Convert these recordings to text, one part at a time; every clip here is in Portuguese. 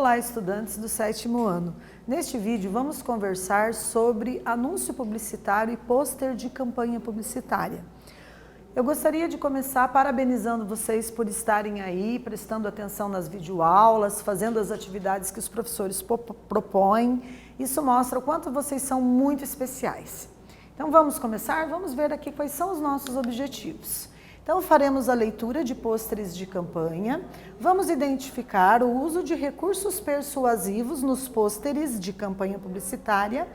Olá, estudantes do 7º ano. Neste vídeo vamos conversar sobre anúncio publicitário e pôster de campanha publicitária. Eu gostaria de começar parabenizando vocês por estarem aí, prestando atenção nas videoaulas, fazendo as atividades que os professores propõem. Isso mostra o quanto vocês são muito especiais. Então vamos começar? Vamos ver aqui quais são os nossos objetivos. Então faremos a leitura de pôsteres de campanha, vamos identificar o uso de recursos persuasivos nos pôsteres de campanha publicitária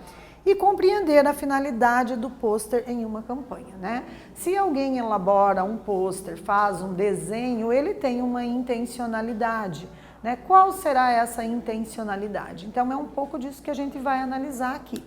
e compreender a finalidade do pôster em uma campanha, né? Se alguém elabora um pôster, faz um desenho, ele tem uma intencionalidade, né? Qual será essa intencionalidade? Então é um pouco disso que a gente vai analisar aqui.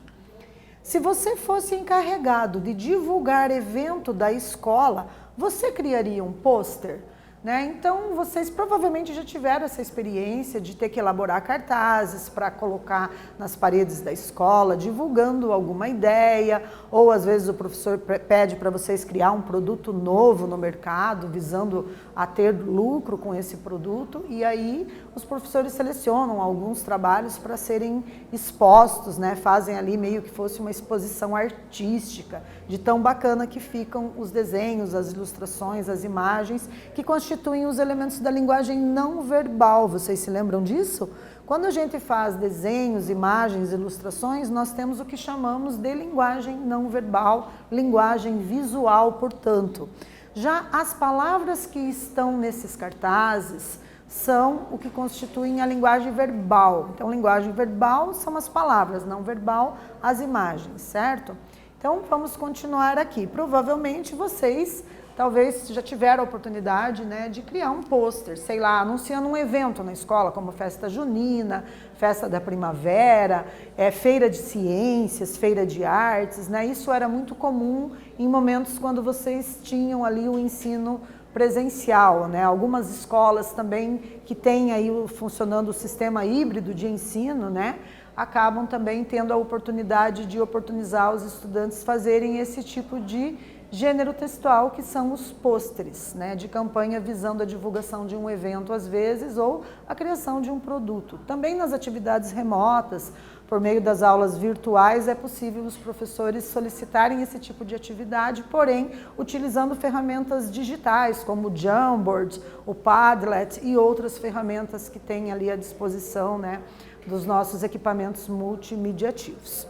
Se você fosse encarregado de divulgar evento da escola, você criaria um pôster? Né? Então, vocês provavelmente já tiveram essa experiência de ter que elaborar cartazes para colocar nas paredes da escola, divulgando alguma ideia, ou às vezes o professor pede para vocês criar um produto novo no mercado, visando a ter lucro com esse produto, e aí os professores selecionam alguns trabalhos para serem expostos, né? Fazem ali meio que fosse uma exposição artística, de tão bacana que ficam os desenhos, as ilustrações, as imagens, que constituem os elementos da linguagem não verbal. Vocês se lembram disso? Quando a gente faz desenhos, imagens, ilustrações, nós temos o que chamamos de linguagem não verbal, linguagem visual, portanto. Já as palavras que estão nesses cartazes são o que constituem a linguagem verbal. Então, linguagem verbal são as palavras, não verbal, as imagens, certo? Então, vamos continuar aqui. Provavelmente vocês talvez já tiveram a oportunidade, né, de criar um pôster, sei lá, anunciando um evento na escola, como festa junina, festa da primavera, feira de ciências, feira de artes, né? Isso era muito comum em momentos quando vocês tinham ali o ensino presencial, né? Algumas escolas também que têm aí funcionando o sistema híbrido de ensino, né, acabam também tendo a oportunidade de oportunizar os estudantes fazerem esse tipo de gênero textual, que são os pôsteres, né, de campanha visando a divulgação de um evento às vezes ou a criação de um produto. Também nas atividades remotas, por meio das aulas virtuais, é possível os professores solicitarem esse tipo de atividade, porém utilizando ferramentas digitais como o Jamboard, o Padlet e outras ferramentas que têm ali à disposição, né, dos nossos equipamentos multimediativos.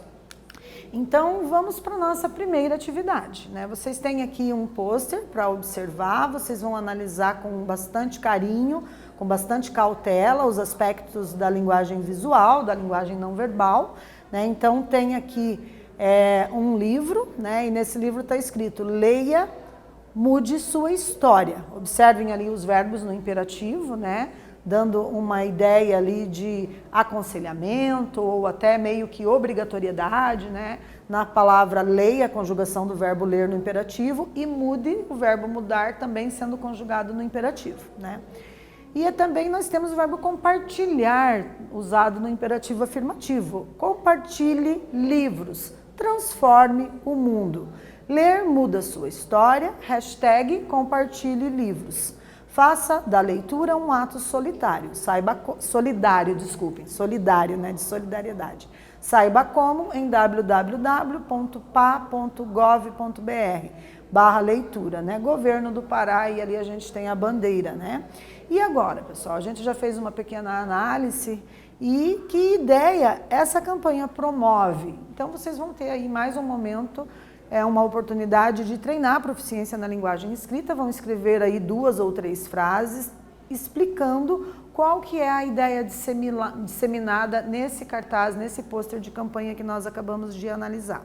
Então, vamos para a nossa primeira atividade, né? Vocês têm aqui um pôster para observar, vocês vão analisar com bastante carinho, com bastante cautela, os aspectos da linguagem visual, da linguagem não verbal, né? Então, tem aqui um livro, né? E nesse livro está escrito: leia, mude sua história. Observem ali os verbos no imperativo, né? Dando uma ideia ali de aconselhamento ou até meio que obrigatoriedade, né? Na palavra leia, a conjugação do verbo ler no imperativo, e mude, o verbo mudar também sendo conjugado no imperativo, né? E também nós temos o verbo compartilhar, usado no imperativo afirmativo. Compartilhe livros, transforme o mundo. Ler muda sua história, hashtag compartilhe livros. Faça da leitura um ato solidário, solidário, né, de solidariedade. Saiba como em www.pa.gov.br/leitura, né, Governo do Pará, e ali a gente tem a bandeira, né? E agora, pessoal, a gente já fez uma pequena análise e que ideia essa campanha promove? Então vocês vão ter aí mais um momento, uma oportunidade de treinar a proficiência na linguagem escrita. Vão escrever aí 2 ou 3 frases explicando qual que é a ideia disseminada nesse cartaz, nesse pôster de campanha que nós acabamos de analisar.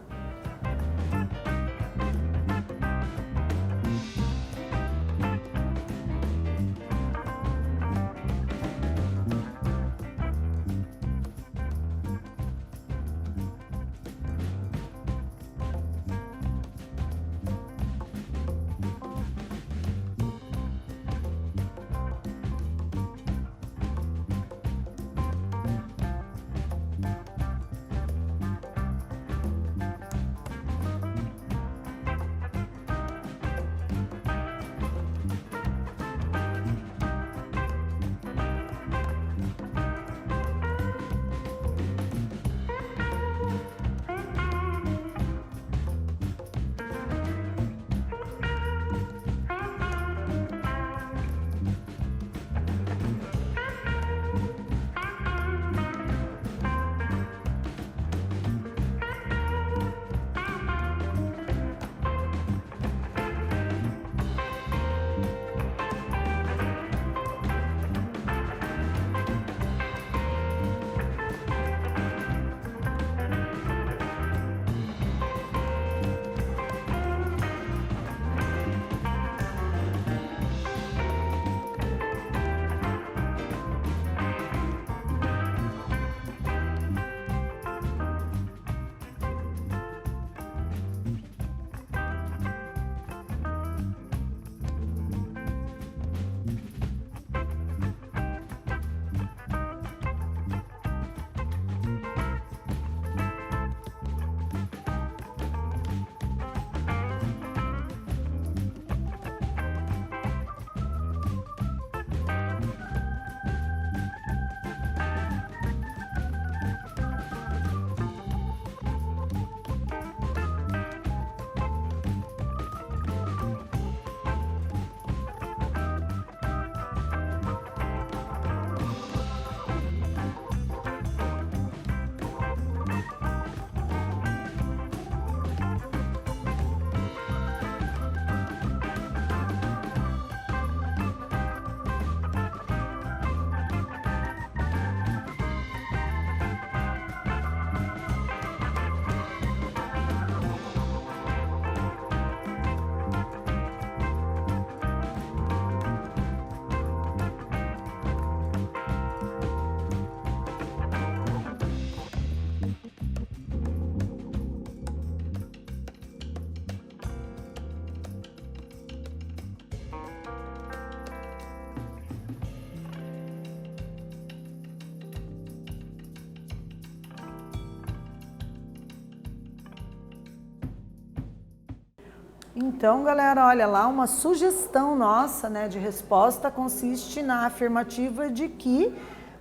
Então, galera, olha lá, uma sugestão nossa, né, de resposta consiste na afirmativa de que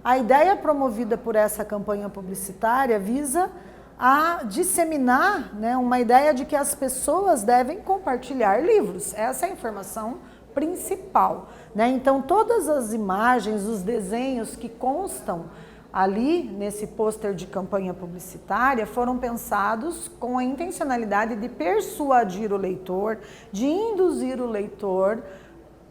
a ideia promovida por essa campanha publicitária visa a disseminar, né, uma ideia de que as pessoas devem compartilhar livros. Essa é a informação principal, né? Então, todas as imagens, os desenhos que constam ali nesse pôster de campanha publicitária foram pensados com a intencionalidade de persuadir o leitor, de induzir o leitor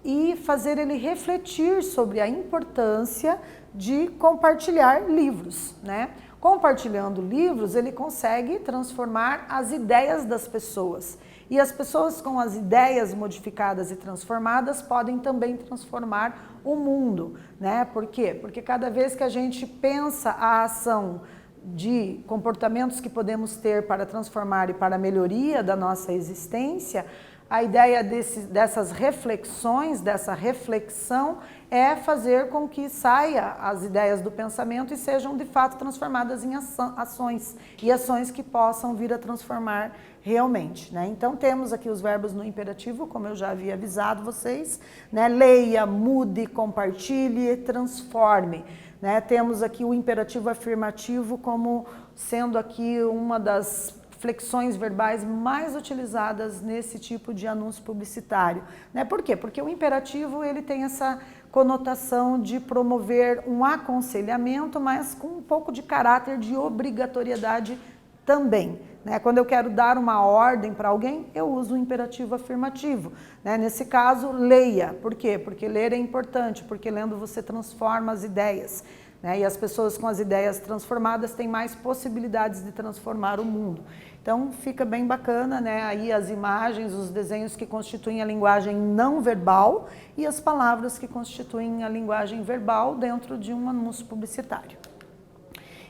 e fazer ele refletir sobre a importância de compartilhar livros, né? Compartilhando livros, ele consegue transformar as ideias das pessoas. E as pessoas com as ideias modificadas e transformadas podem também transformar o mundo, né? Por quê? Porque cada vez que a gente pensa a ação de comportamentos que podemos ter para transformar e para a melhoria da nossa existência, a ideia dessas reflexões, dessa reflexão, é fazer com que saia as ideias do pensamento e sejam de fato transformadas em ações, e ações que possam vir a transformar realmente, né? Então temos aqui os verbos no imperativo, como eu já havia avisado vocês, né? Leia, mude, compartilhe, transforme, né? Temos aqui o imperativo afirmativo como sendo aqui uma das flexões verbais mais utilizadas nesse tipo de anúncio publicitário, né? Por quê? Porque o imperativo ele tem essa conotação de promover um aconselhamento, mas com um pouco de caráter de obrigatoriedade também, né? Quando eu quero dar uma ordem para alguém, eu uso o imperativo afirmativo, né? Nesse caso, leia. Por quê? Porque ler é importante, porque lendo você transforma as ideias, né? E as pessoas com as ideias transformadas têm mais possibilidades de transformar o mundo. Então fica bem bacana, né? Aí as imagens, os desenhos que constituem a linguagem não verbal e as palavras que constituem a linguagem verbal dentro de um anúncio publicitário.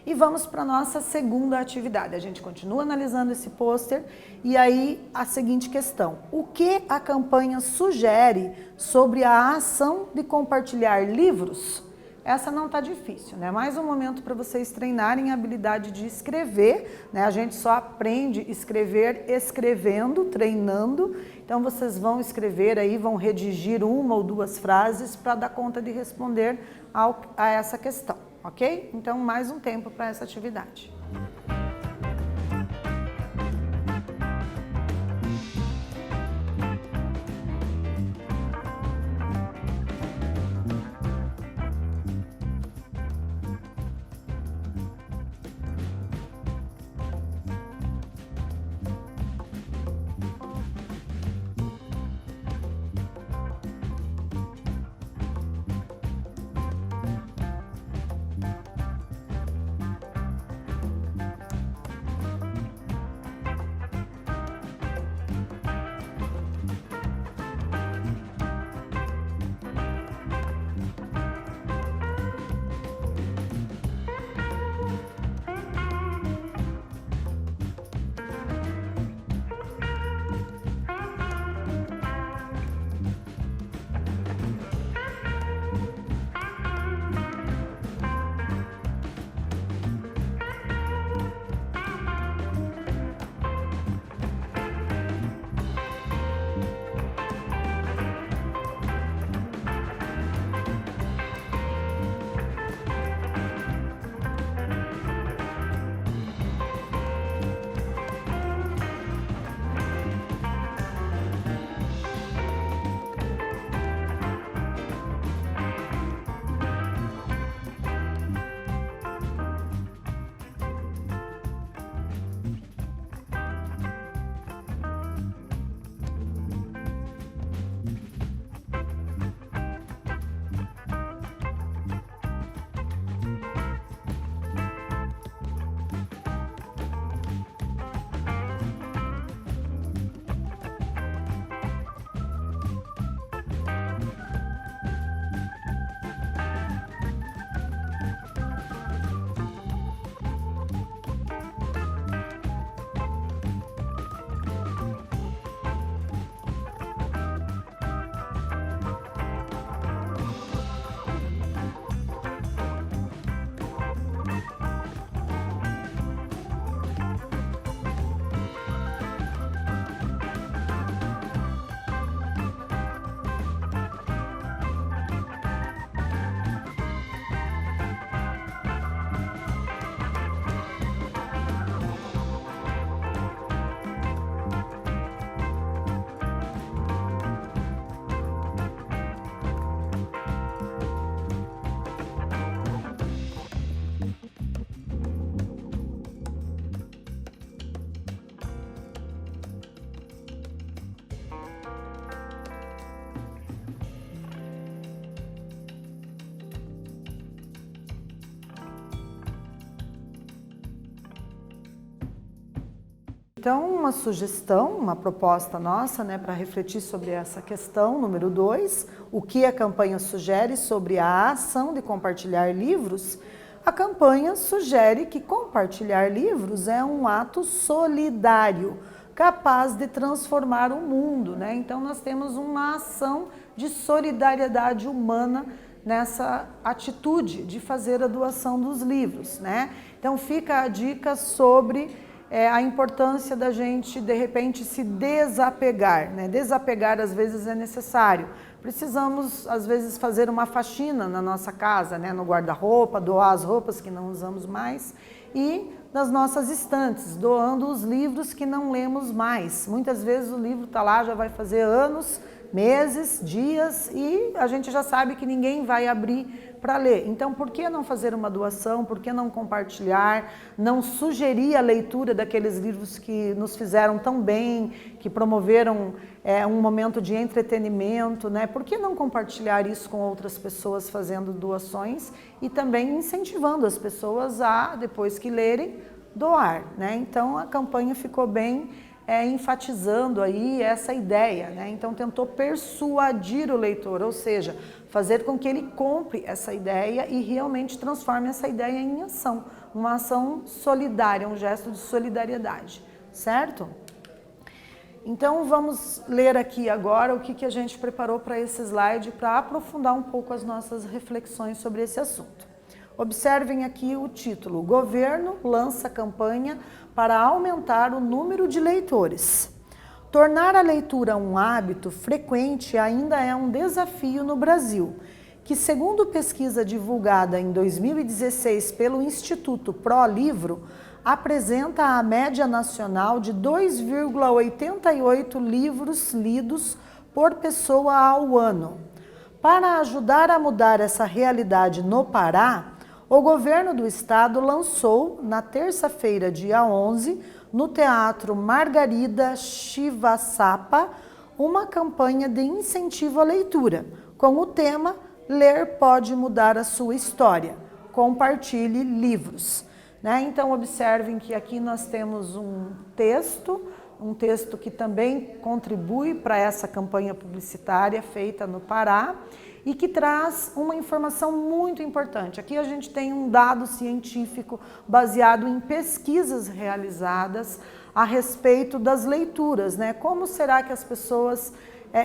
E vamos para a nossa segunda atividade. A gente continua analisando esse pôster e aí a seguinte questão: o que a campanha sugere sobre a ação de compartilhar livros? Essa não está difícil, né? Mais um momento para vocês treinarem a habilidade de escrever, né? A gente só aprende a escrever escrevendo, treinando. Então vocês vão escrever aí, vão redigir uma ou duas frases para dar conta de responder a essa questão, ok? Então mais um tempo para essa atividade. Então, uma sugestão, uma proposta nossa, né, para refletir sobre essa questão, número 2, o que a campanha sugere sobre a ação de compartilhar livros. A campanha sugere que compartilhar livros é um ato solidário, capaz de transformar o mundo, né? Então, nós temos uma ação de solidariedade humana nessa atitude de fazer a doação dos livros, né? Então, fica a dica sobre a importância da gente, de repente, se desapegar, né? Desapegar, às vezes, é necessário. Precisamos, às vezes, fazer uma faxina na nossa casa, né? No guarda-roupa, doar as roupas que não usamos mais e nas nossas estantes, doando os livros que não lemos mais. Muitas vezes o livro está lá, já vai fazer anos, meses, dias e a gente já sabe que ninguém vai abrir para ler. Então, por que não fazer uma doação? Por que não compartilhar? Não sugerir a leitura daqueles livros que nos fizeram tão bem, que promoveram um momento de entretenimento, né? Por que não compartilhar isso com outras pessoas fazendo doações e também incentivando as pessoas a, depois que lerem, doar, né? Então, a campanha ficou bem enfatizando aí essa ideia, né? Então tentou persuadir o leitor, ou seja, fazer com que ele compre essa ideia e realmente transforme essa ideia em ação, uma ação solidária, um gesto de solidariedade, certo? Então vamos ler aqui agora o que a gente preparou para esse slide para aprofundar um pouco as nossas reflexões sobre esse assunto. Observem aqui o título: Governo lança campanha para aumentar o número de leitores. Tornar a leitura um hábito frequente ainda é um desafio no Brasil, que, segundo pesquisa divulgada em 2016 pelo Instituto ProLivro, apresenta a média nacional de 2,88 livros lidos por pessoa ao ano. Para ajudar a mudar essa realidade no Pará, o governo do estado lançou, na terça-feira, dia 11, no Teatro Margarida Shivasapa, uma campanha de incentivo à leitura, com o tema Ler pode mudar a sua história. Compartilhe livros. Né? Então, observem que aqui nós temos um texto que também contribui para essa campanha publicitária feita no Pará, e que traz uma informação muito importante. Aqui a gente tem um dado científico baseado em pesquisas realizadas a respeito das leituras, né? Como será que as pessoas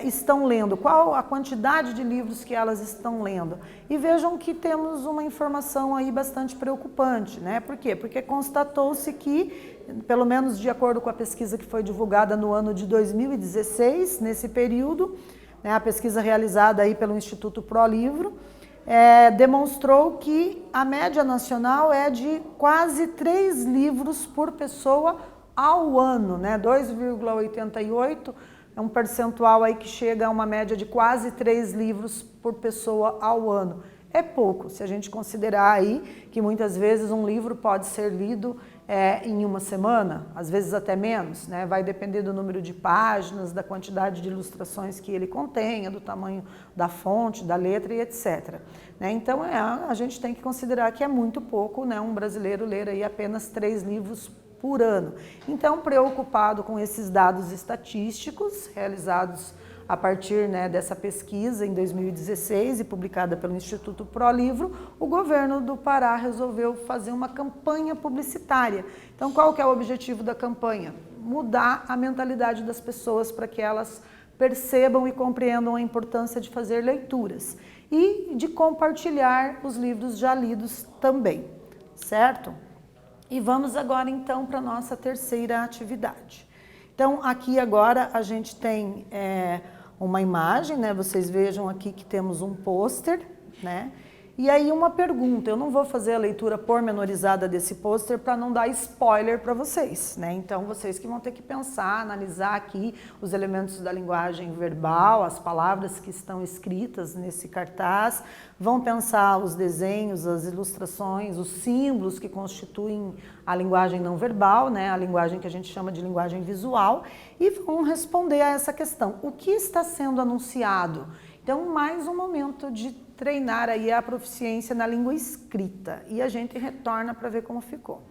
estão lendo? Qual a quantidade de livros que elas estão lendo? E vejam que temos uma informação aí bastante preocupante, né? Por quê? Porque constatou-se que, pelo menos de acordo com a pesquisa que foi divulgada no ano de 2016, nesse período, a pesquisa realizada aí pelo Instituto ProLivro demonstrou que a média nacional é de quase 3 livros por pessoa ao ano, né? 2,88 é um percentual aí que chega a uma média de quase 3 livros por pessoa ao ano. É pouco, se a gente considerar aí que muitas vezes um livro pode ser lido em uma semana, às vezes até menos, né? Vai depender do número de páginas, da quantidade de ilustrações que ele contenha, do tamanho da fonte, da letra e etc. Né? Então a gente tem que considerar que é muito pouco, né, um brasileiro ler aí apenas 3 livros por ano. Então, preocupado com esses dados estatísticos realizados a partir, né, dessa pesquisa em 2016 e publicada pelo Instituto ProLivro, o governo do Pará resolveu fazer uma campanha publicitária. Então, qual que é o objetivo da campanha? Mudar a mentalidade das pessoas para que elas percebam e compreendam a importância de fazer leituras e de compartilhar os livros já lidos também, certo? E vamos agora então para a nossa terceira atividade. Então, aqui agora a gente tem uma imagem, né? Vocês vejam aqui que temos um pôster, né? E aí uma pergunta, eu não vou fazer a leitura pormenorizada desse pôster para não dar spoiler para vocês, né? Então vocês que vão ter que pensar, analisar aqui os elementos da linguagem verbal, as palavras que estão escritas nesse cartaz, vão pensar os desenhos, as ilustrações, os símbolos que constituem a linguagem não verbal, né? A linguagem que a gente chama de linguagem visual, e vão responder a essa questão. O que está sendo anunciado? Então, mais um momento de treinar aí a proficiência na língua escrita. E a gente retorna para ver como ficou.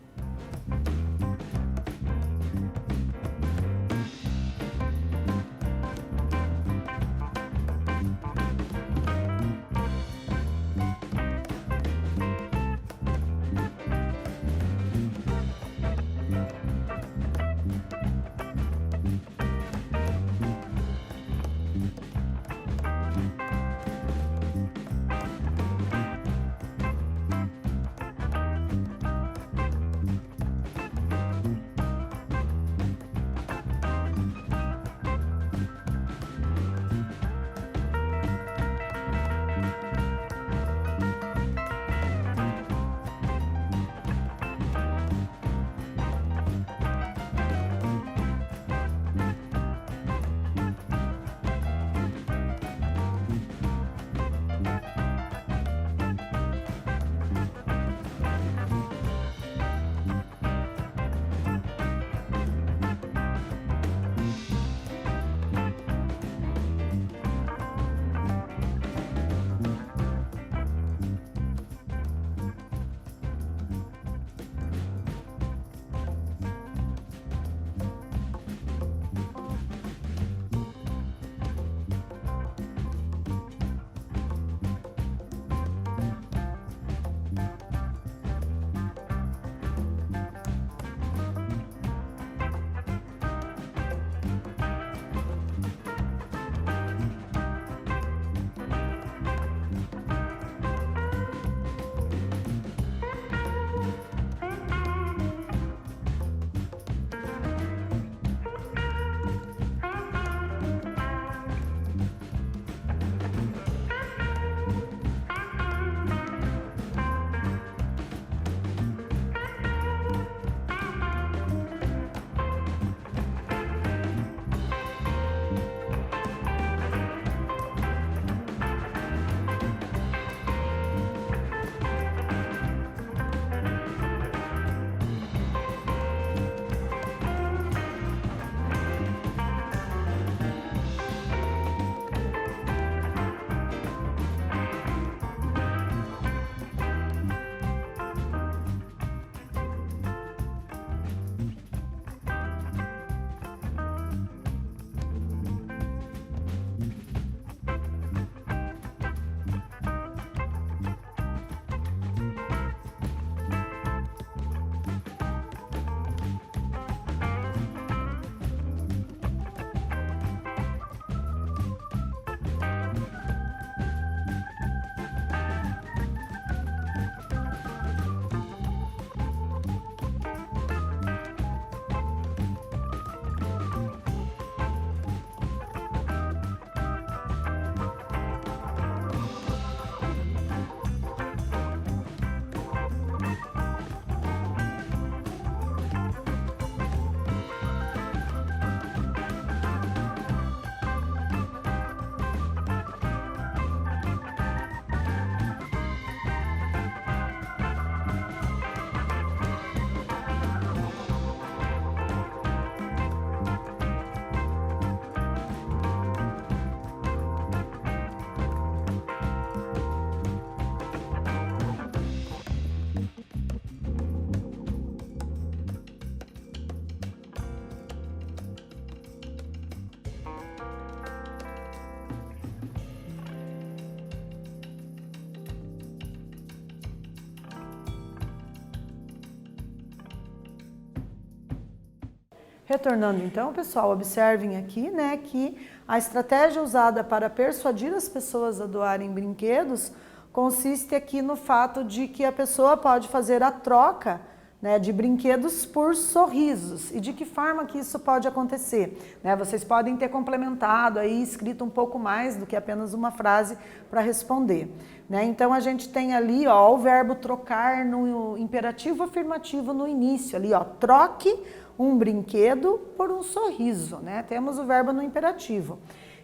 Retornando então, pessoal, observem aqui, né, que a estratégia usada para persuadir as pessoas a doarem brinquedos consiste aqui no fato de que a pessoa pode fazer a troca, né, de brinquedos por sorrisos. E de que forma que isso pode acontecer? Né, vocês podem ter complementado aí, escrito um pouco mais do que apenas uma frase para responder. Né? Então a gente tem ali, ó, o verbo trocar no imperativo afirmativo no início, ali, ó, troque um brinquedo por um sorriso, né? Temos o verbo no imperativo.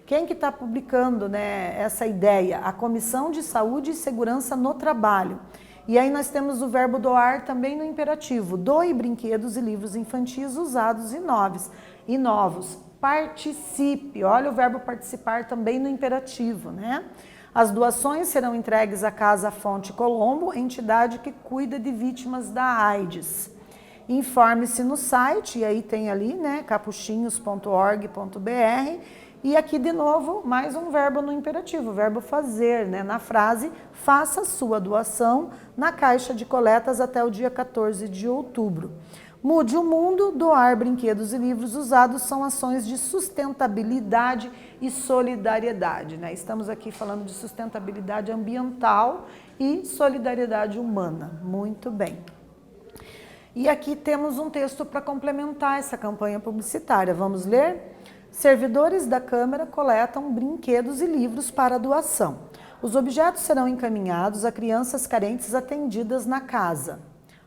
Quem que está publicando, né, essa ideia? A Comissão de Saúde e Segurança no Trabalho. E aí nós temos o verbo doar também no imperativo. Doe brinquedos e livros infantis usados e novos. Participe. Olha o verbo participar também no imperativo, né? As doações serão entregues à Casa Fonte Colombo, entidade que cuida de vítimas da AIDS. Informe-se no site, e aí tem ali, né, capuchinhos.org.br, e aqui de novo mais um verbo no imperativo, o verbo fazer, né, na frase, faça sua doação na caixa de coletas até o dia 14 de outubro. Mude o mundo, doar brinquedos e livros usados são ações de sustentabilidade e solidariedade, né? Estamos aqui falando de sustentabilidade ambiental e solidariedade humana. Muito bem. E aqui temos um texto para complementar essa campanha publicitária. Vamos ler? Servidores da Câmara coletam brinquedos e livros para doação. Os objetos serão encaminhados a crianças carentes atendidas na casa.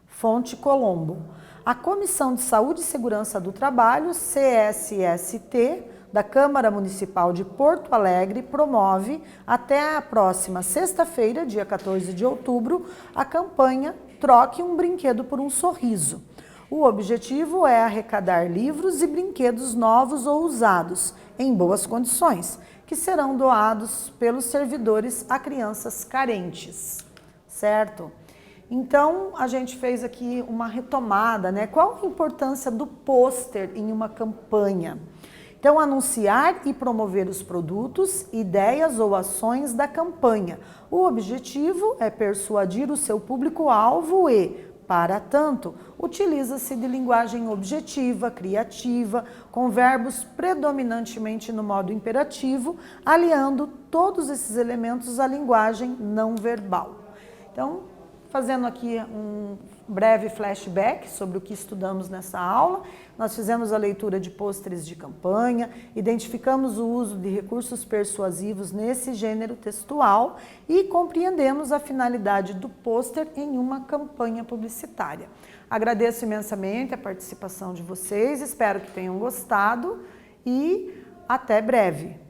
Fonte Colombo. A Comissão de Saúde e Segurança do Trabalho, CSST, da Câmara Municipal de Porto Alegre, promove até a próxima sexta-feira, dia 14 de outubro, a campanha Troque um Brinquedo por um Sorriso. O objetivo é arrecadar livros e brinquedos novos ou usados, em boas condições, que serão doados pelos servidores a crianças carentes, certo? Então, a gente fez aqui uma retomada, né? Qual a importância do pôster em uma campanha? Então, anunciar e promover os produtos, ideias ou ações da campanha. O objetivo é persuadir o seu público-alvo e, para tanto, utiliza-se de linguagem objetiva, criativa, com verbos predominantemente no modo imperativo, aliando todos esses elementos à linguagem não verbal. Então, fazendo aqui um breve flashback sobre o que estudamos nessa aula, nós fizemos a leitura de pôsteres de campanha, identificamos o uso de recursos persuasivos nesse gênero textual e compreendemos a finalidade do pôster em uma campanha publicitária. Agradeço imensamente a participação de vocês, espero que tenham gostado e até breve.